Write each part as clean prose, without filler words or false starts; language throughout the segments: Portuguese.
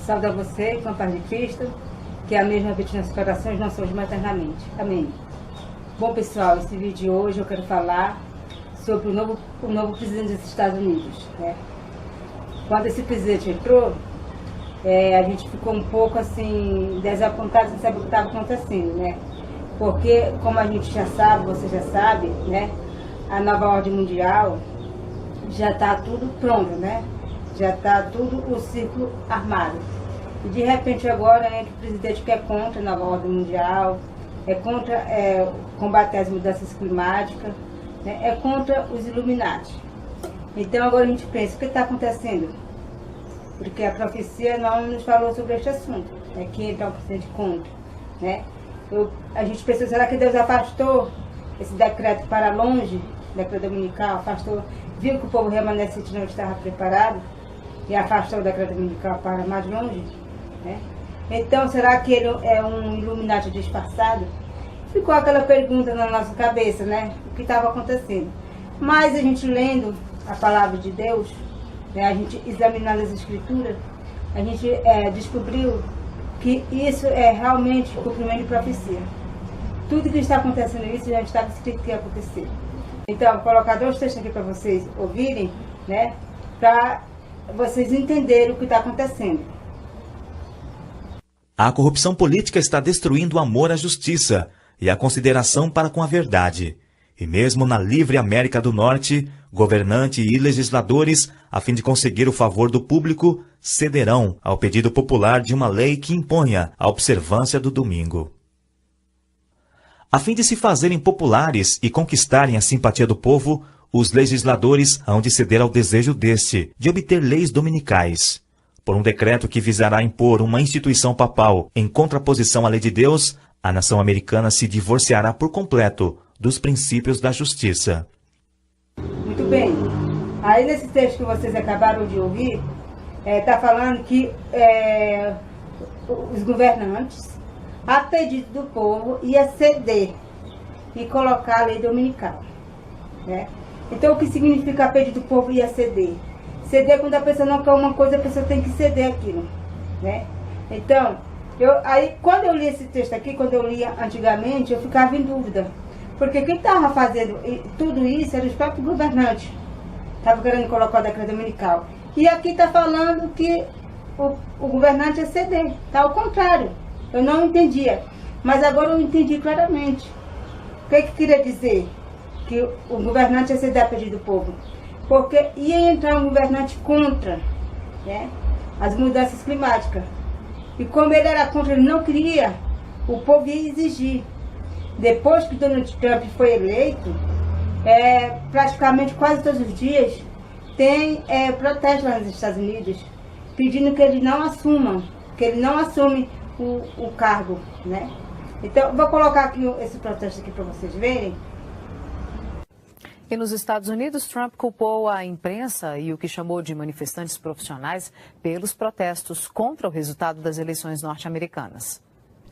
Saúde a você, com a paz de Cristo, que a mesma habite nos corações, não somos maternamente. Amém. Bom, pessoal, esse vídeo de hoje eu quero falar sobre o novo presidente dos Estados Unidos, né? Quando esse presidente entrou, a gente ficou um pouco assim, desapontado sem saber o que estava acontecendo, né? Porque, como a gente já sabe, você já sabe, né? A nova ordem mundial já está tudo pronto, né? Já está tudo o círculo armado. E de repente agora entra o presidente que é contra a nova ordem mundial, é contra combater as mudanças climáticas, né? É contra os Illuminati. Então agora a gente pensa, o que está acontecendo? Porque a profecia não nos falou sobre este assunto, né? Que entra o presidente contra, né? A gente pensou, será que Deus afastou esse decreto para longe, decreto dominical, afastou, viu que o povo remanescente não estava preparado e afastou o decreto dominical para mais longe, né? Então, será que ele é um Illuminati disfarçado? Ficou aquela pergunta na nossa cabeça, né? O que estava acontecendo. Mas a gente lendo a palavra de Deus, né? A gente examinando as escrituras, a gente descobriu que isso é realmente cumprimento de profecia. Tudo que está acontecendo isso já estava escrito que ia acontecer. Então, vou colocar 2 textos aqui para vocês ouvirem, né? Para vocês entenderem o que está acontecendo. A corrupção política está destruindo o amor à justiça e a consideração para com a verdade. E mesmo na livre América do Norte, governantes e legisladores, a fim de conseguir o favor do público, cederão ao pedido popular de uma lei que imponha a observância do domingo. A fim de se fazerem populares e conquistarem a simpatia do povo, os legisladores hão de ceder ao desejo deste, de obter leis dominicais. Por um decreto que visará impor uma instituição papal em contraposição à lei de Deus, a nação americana se divorciará por completo dos princípios da justiça. Muito bem. Aí nesse texto que vocês acabaram de ouvir, está falando que os governantes, a pedido do povo, ia ceder e colocar a lei dominical, né? Então, o que significa a pedido do povo ia ceder? Ceder quando a pessoa não quer uma coisa, a pessoa tem que ceder aquilo, né? Então, aí quando eu li esse texto aqui, quando eu lia antigamente, eu ficava em dúvida. Porque quem estava fazendo tudo isso era os próprios governantes. Estavam querendo colocar o decreto dominical. E aqui está falando que o governante ia ceder. Está ao contrário. Eu não entendia. Mas agora eu entendi claramente. O que queria dizer? Que o governante ia ceder a pedido do povo. Porque ia entrar um governante contra, né, as mudanças climáticas. E como ele era contra, ele não queria, o povo ia exigir. Depois que Donald Trump foi eleito, praticamente quase todos os dias, tem protesto lá nos Estados Unidos, pedindo que ele não assuma, o cargo, né? Então, vou colocar aqui esse protesto aqui para vocês verem. E nos Estados Unidos, Trump culpou a imprensa e o que chamou de manifestantes profissionais pelos protestos contra o resultado das eleições norte-americanas.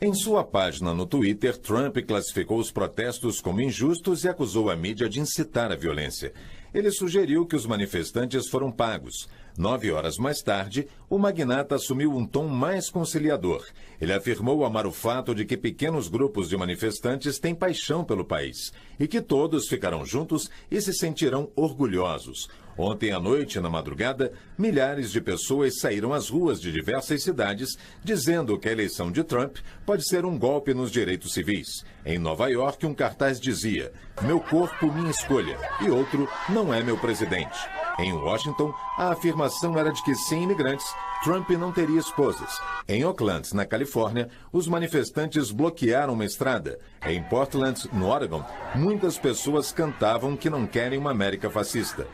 Em sua página no Twitter, Trump classificou os protestos como injustos e acusou a mídia de incitar a violência. Ele sugeriu que os manifestantes foram pagos. 9 horas mais tarde, o magnata assumiu um tom mais conciliador. Ele afirmou amar o fato de que pequenos grupos de manifestantes têm paixão pelo país e que todos ficarão juntos e se sentirão orgulhosos. Ontem à noite, na madrugada, milhares de pessoas saíram às ruas de diversas cidades dizendo que a eleição de Trump pode ser um golpe nos direitos civis. Em Nova York, um cartaz dizia: "Meu corpo, minha escolha", e outro: "Não é meu presidente". Em Washington, a afirmação era de que sem imigrantes, Trump não teria esposas. Em Oakland, na Califórnia, os manifestantes bloquearam uma estrada. Em Portland, no Oregon, muitas pessoas cantavam que não querem uma América fascista.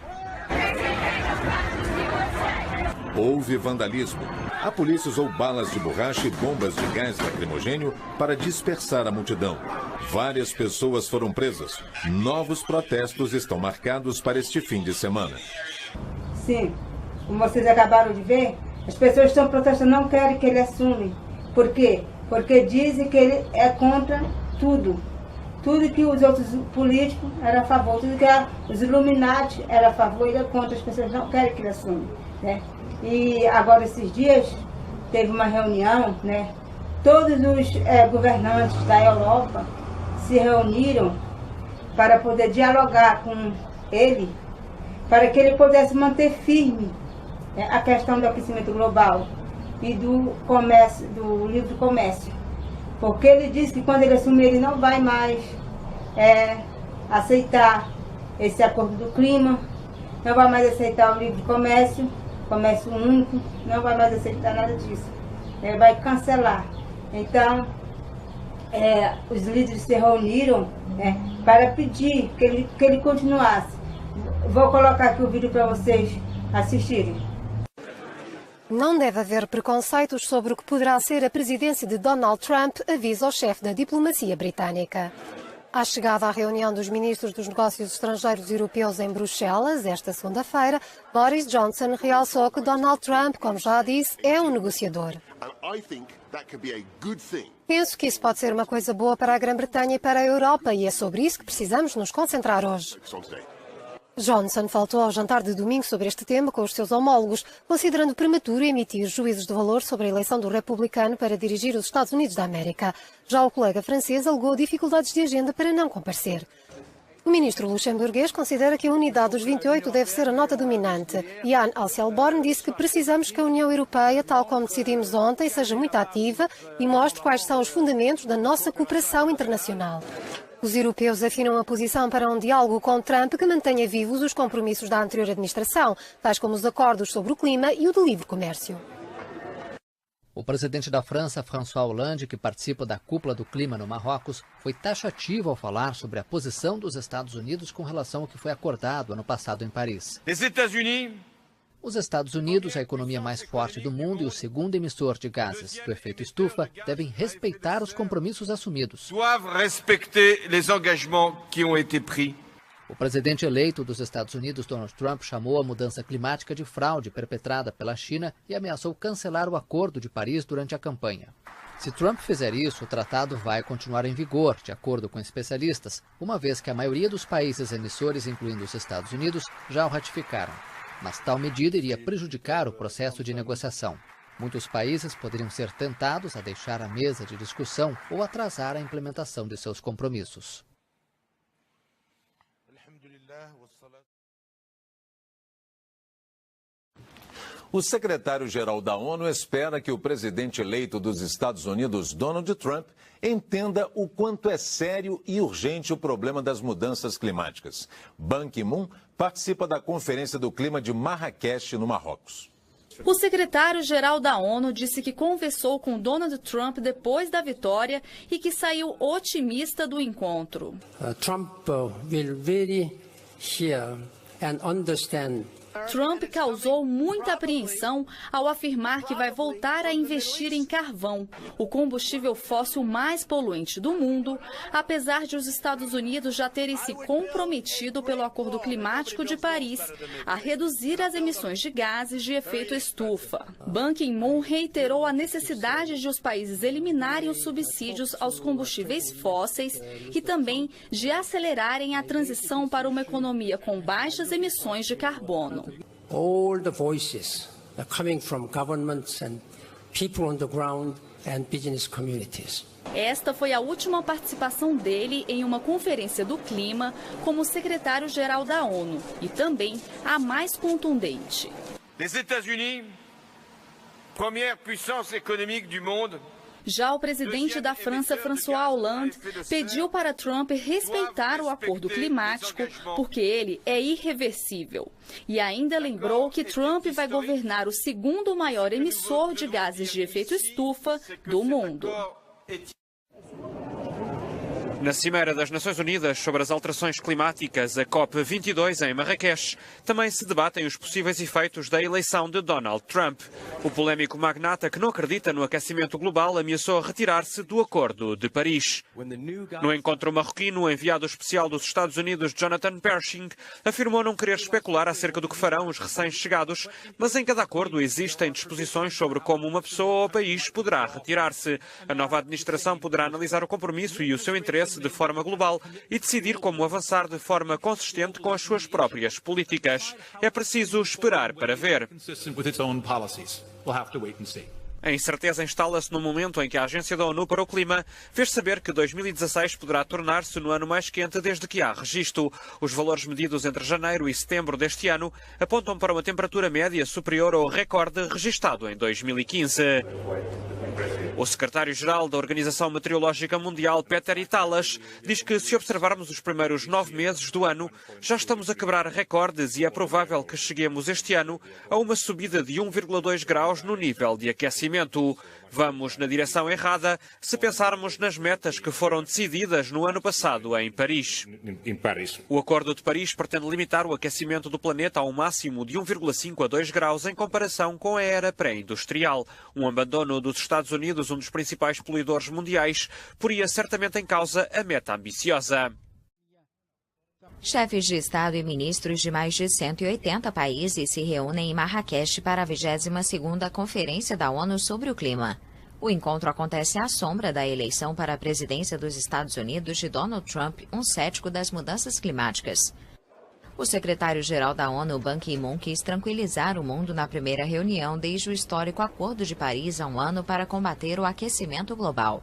Houve vandalismo. A polícia usou balas de borracha e bombas de gás lacrimogênio para dispersar a multidão. Várias pessoas foram presas. Novos protestos estão marcados para este fim de semana. Sim, como vocês acabaram de ver, as pessoas estão protestando, não querem que ele assume. Por quê? Porque dizem que ele é contra tudo. Tudo que os outros políticos eram a favor, tudo que os Illuminati eram a favor, ele é contra. As pessoas não querem que ele assume, né? E agora esses dias teve uma reunião, né? Todos os governantes da Europa se reuniram para poder dialogar com ele, para que ele pudesse manter firme a questão do aquecimento global e do comércio, do livre comércio. Porque ele disse que quando ele assumir, ele não vai mais aceitar esse acordo do clima, não vai mais aceitar o livre comércio, comércio único, não vai mais aceitar nada disso. Ele vai cancelar. Então, os líderes se reuniram para pedir que ele continuasse. Vou colocar aqui o vídeo para vocês assistirem. Não deve haver preconceitos sobre o que poderá ser a presidência de Donald Trump, avisa o chefe da diplomacia britânica. À chegada à reunião dos ministros dos negócios estrangeiros europeus em Bruxelas, esta segunda-feira, Boris Johnson realçou que Donald Trump, como já disse, é um negociador. Penso que isso pode ser uma coisa boa para a Grã-Bretanha e para a Europa, e é sobre isso que precisamos nos concentrar hoje. Johnson faltou ao jantar de domingo sobre este tema com os seus homólogos, considerando prematuro emitir juízos de valor sobre a eleição do republicano para dirigir os Estados Unidos da América. Já o colega francês alegou dificuldades de agenda para não comparecer. O ministro luxemburguês considera que a unidade dos 28 deve ser a nota dominante. Jan Asselborn disse que precisamos que a União Europeia, tal como decidimos ontem, seja muito ativa e mostre quais são os fundamentos da nossa cooperação internacional. Os europeus afinam a posição para um diálogo com Trump que mantenha vivos os compromissos da anterior administração, tais como os acordos sobre o clima e o de livre comércio. O presidente da França, François Hollande, que participa da cúpula do clima no Marrocos, foi taxativo ao falar sobre a posição dos Estados Unidos com relação ao que foi acordado ano passado em Paris. Os Estados Unidos, a economia mais forte do mundo e o segundo emissor de gases do efeito estufa, devem respeitar os compromissos assumidos. O presidente eleito dos Estados Unidos, Donald Trump, chamou a mudança climática de fraude perpetrada pela China e ameaçou cancelar o Acordo de Paris durante a campanha. Se Trump fizer isso, o tratado vai continuar em vigor, de acordo com especialistas, uma vez que a maioria dos países emissores, incluindo os Estados Unidos, já o ratificaram. Mas tal medida iria prejudicar o processo de negociação. Muitos países poderiam ser tentados a deixar a mesa de discussão ou atrasar a implementação de seus compromissos. O secretário-geral da ONU espera que o presidente eleito dos Estados Unidos, Donald Trump, entenda o quanto é sério e urgente o problema das mudanças climáticas. Ban Ki-moon participa da Conferência do Clima de Marrakech, no Marrocos. O secretário-geral da ONU disse que conversou com Donald Trump depois da vitória e que saiu otimista do encontro. Trump will really hear and understand. Trump causou muita apreensão ao afirmar que vai voltar a investir em carvão, o combustível fóssil mais poluente do mundo, apesar de os Estados Unidos já terem se comprometido pelo Acordo Climático de Paris a reduzir as emissões de gases de efeito estufa. Ban Ki-moon reiterou a necessidade de os países eliminarem os subsídios aos combustíveis fósseis e também de acelerarem a transição para uma economia com baixas emissões de carbono. All the voices are coming from governments and people on the ground and business communities. Esta foi a última participação dele em uma conferência do clima como secretário-geral da ONU e também a mais contundente. Les États-Unis, première puissance économique du monde. Já o presidente da França, François Hollande, pediu para Trump respeitar o acordo climático porque ele é irreversível. E ainda lembrou que Trump vai governar o segundo maior emissor de gases de efeito estufa do mundo. Na Cimeira das Nações Unidas sobre as alterações climáticas, a COP22 em Marrakech, também se debatem os possíveis efeitos da eleição de Donald Trump. O polémico magnata que não acredita no aquecimento global ameaçou retirar-se do Acordo de Paris. No encontro marroquino, o enviado especial dos Estados Unidos, Jonathan Pershing, afirmou não querer especular acerca do que farão os recém-chegados, mas em cada acordo existem disposições sobre como uma pessoa ou país poderá retirar-se. A nova administração poderá analisar o compromisso e o seu interesse de forma global e decidir como avançar de forma consistente com as suas próprias políticas. É preciso esperar para ver. A incerteza instala-se no momento em que a Agência da ONU para o Clima fez saber que 2016 poderá tornar-se no ano mais quente desde que há registro. Os valores medidos entre janeiro e setembro deste ano apontam para uma temperatura média superior ao recorde registado em 2015. O secretário-geral da Organização Meteorológica Mundial, Peter Italas, diz que se observarmos os primeiros 9 meses do ano, já estamos a quebrar recordes e é provável que cheguemos este ano a uma subida de 1,2 graus no nível de aquecimento. Vamos na direção errada se pensarmos nas metas que foram decididas no ano passado em Paris. O Acordo de Paris pretende limitar o aquecimento do planeta a um máximo de 1,5 a 2 graus em comparação com a era pré-industrial. Um abandono dos Estados Unidos, um dos principais poluidores mundiais, poria certamente em causa a meta ambiciosa. Chefes de Estado e ministros de mais de 180 países se reúnem em Marrakech para a 22ª Conferência da ONU sobre o Clima. O encontro acontece à sombra da eleição para a presidência dos Estados Unidos de Donald Trump, um cético das mudanças climáticas. O secretário-geral da ONU, Ban Ki-moon, quis tranquilizar o mundo na primeira reunião desde o histórico Acordo de Paris há um ano para combater o aquecimento global.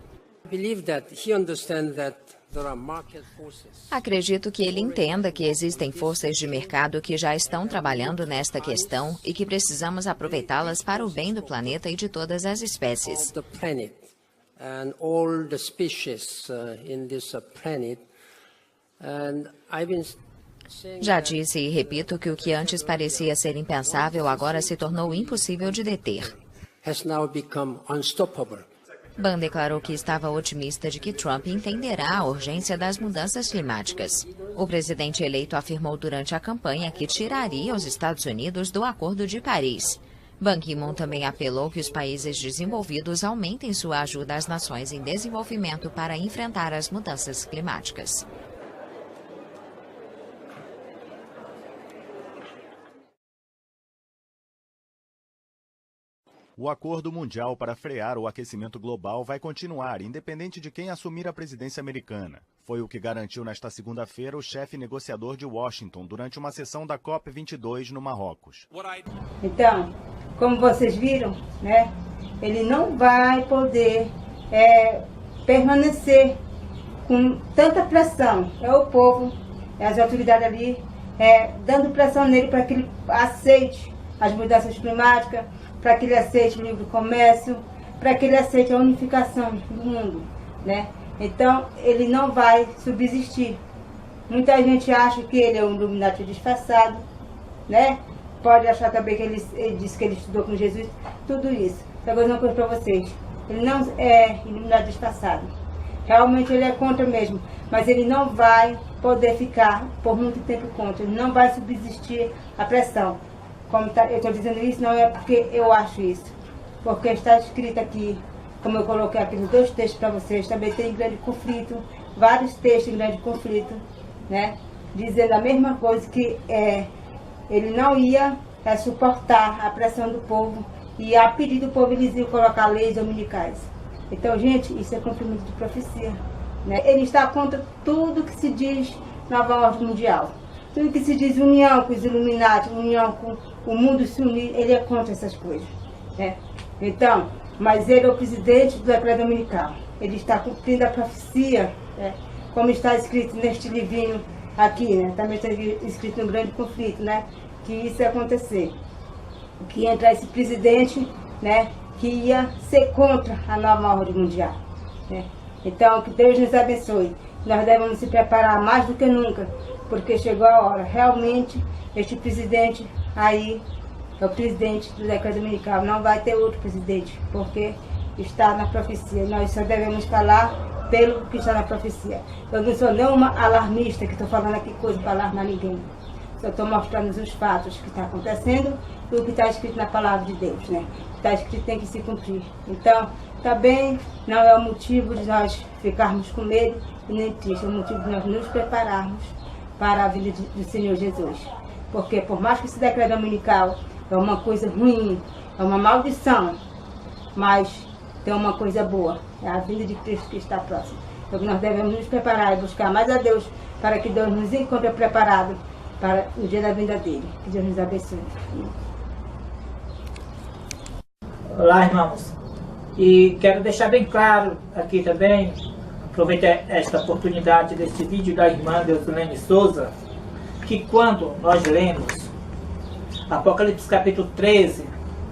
Acredito que ele entenda que existem forças de mercado que já estão trabalhando nesta questão e que precisamos aproveitá-las para o bem do planeta e de todas as espécies. Já disse e repito que o que antes parecia ser impensável agora se tornou impossível de deter. Ban declarou que estava otimista de que Trump entenderá a urgência das mudanças climáticas. O presidente eleito afirmou durante a campanha que tiraria os Estados Unidos do Acordo de Paris. Ban Ki-moon também apelou que os países desenvolvidos aumentem sua ajuda às nações em desenvolvimento para enfrentar as mudanças climáticas. O Acordo Mundial para frear o aquecimento global vai continuar, independente de quem assumir a presidência americana. Foi o que garantiu nesta segunda-feira o chefe negociador de Washington durante uma sessão da COP22 no Marrocos. Então, como vocês viram, né, ele não vai poder permanecer com tanta pressão. É o povo, as autoridades ali, dando pressão nele para que ele aceite as mudanças climáticas, para que ele aceite o livre comércio, para que ele aceite a unificação do mundo, né? Então, ele não vai subsistir. Muita gente acha que ele é um Illuminati disfarçado, né? Pode achar também que ele disse que ele estudou com Jesus, tudo isso. Só vou dizer uma coisa para vocês, ele não é Illuminati disfarçado. Realmente ele é contra mesmo, mas ele não vai poder ficar por muito tempo contra, ele não vai subsistir a pressão. Como eu estou dizendo isso, não é porque eu acho isso, porque está escrito aqui, como eu coloquei aqui nos 2 textos para vocês, também tem grande conflito, vários textos em grande conflito, né, dizendo a mesma coisa, que ele não ia suportar a pressão do povo, e a pedido do povo eles iam colocar leis dominicais. Então, gente, isso é cumprimento de profecia, né? Ele está contra tudo que se diz nova ordem mundial. Tudo que se diz união com os Illuminati, união com o mundo se unir, ele é contra essas coisas, né? Então, mas ele é o presidente do Eclesiástico Dominical. Ele está cumprindo a profecia, né? Como está escrito neste livrinho aqui, né? Também está escrito no grande conflito, né? Que isso ia acontecer. Que ia entrar esse presidente, né? Que ia ser contra a nova ordem mundial, né? Então, que Deus nos abençoe. Nós devemos se preparar mais do que nunca, porque chegou a hora. Realmente, este presidente aí é o presidente do Eclesiástico Dominical. Não vai ter outro presidente, porque está na profecia. Nós só devemos falar pelo que está na profecia. Eu não sou nenhuma alarmista que estou falando aqui coisa para alarmar ninguém. Só estou mostrando os fatos que está acontecendo e o que está escrito na palavra de Deus, né? O que está escrito tem que se cumprir. Então, também não é o motivo de nós ficarmos com medo e nem triste. É o motivo de nós nos prepararmos para a vida do Senhor Jesus. Porque por mais que esse decreto dominical é uma coisa ruim, é uma maldição, mas tem uma coisa boa, é a vinda de Cristo que está próxima. Então nós devemos nos preparar e buscar mais a Deus para que Deus nos encontre preparados para o dia da vinda dele. Que Deus nos abençoe. Olá, irmãos. E quero deixar bem claro aqui também, aproveitar esta oportunidade deste vídeo da irmã Deusilene Souza, que quando nós lemos Apocalipse capítulo 13,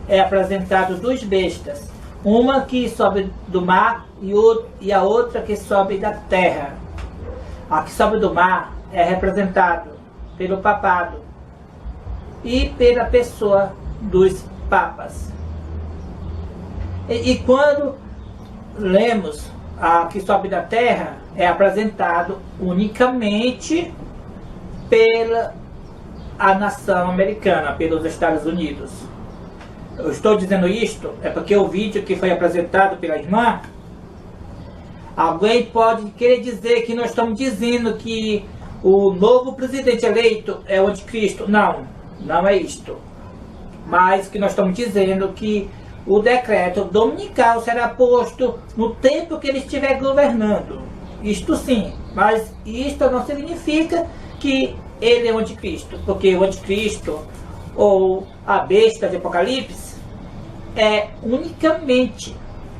é apresentado duas bestas, uma que sobe do mar e a outra que sobe da terra. A que sobe do mar é representado pelo papado e pela pessoa dos papas. E quando lemos a que sobe da terra, é apresentado unicamente pela a nação americana, pelos Estados Unidos. Eu estou dizendo isto é porque o vídeo que foi apresentado pela irmã, alguém pode querer dizer que nós estamos dizendo que o novo presidente eleito é o anticristo. Não, não é isto. Mas que nós estamos dizendo que o decreto dominical será posto no tempo que ele estiver governando. Isto sim, mas isto não significa que ele é o anticristo, porque o anticristo ou a besta de Apocalipse é unicamente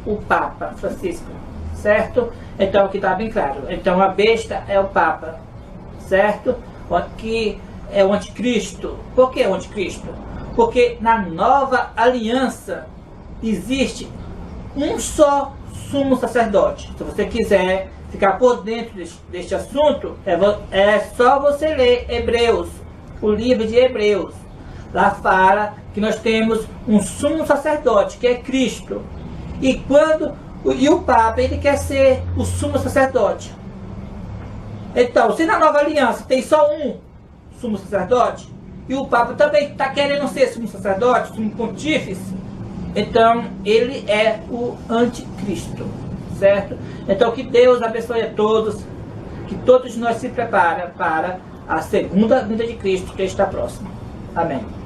o Papa Francisco, certo? Então aqui está bem claro. Então a besta é o Papa, certo? Que é o anticristo. Por que o anticristo? Porque na nova aliança existe um só sumo sacerdote. Se você quiser ficar por dentro deste assunto, é só você ler Hebreus, o livro de Hebreus. Lá fala que nós temos um sumo sacerdote, que é Cristo. E o Papa, ele quer ser o sumo sacerdote. Então, se na nova aliança tem só um sumo sacerdote, e o Papa também está querendo ser sumo sacerdote, sumo pontífice, então ele é o anticristo, certo? Então que Deus abençoe a todos, que todos nós se preparem para a segunda vinda de Cristo, que está próxima. Amém.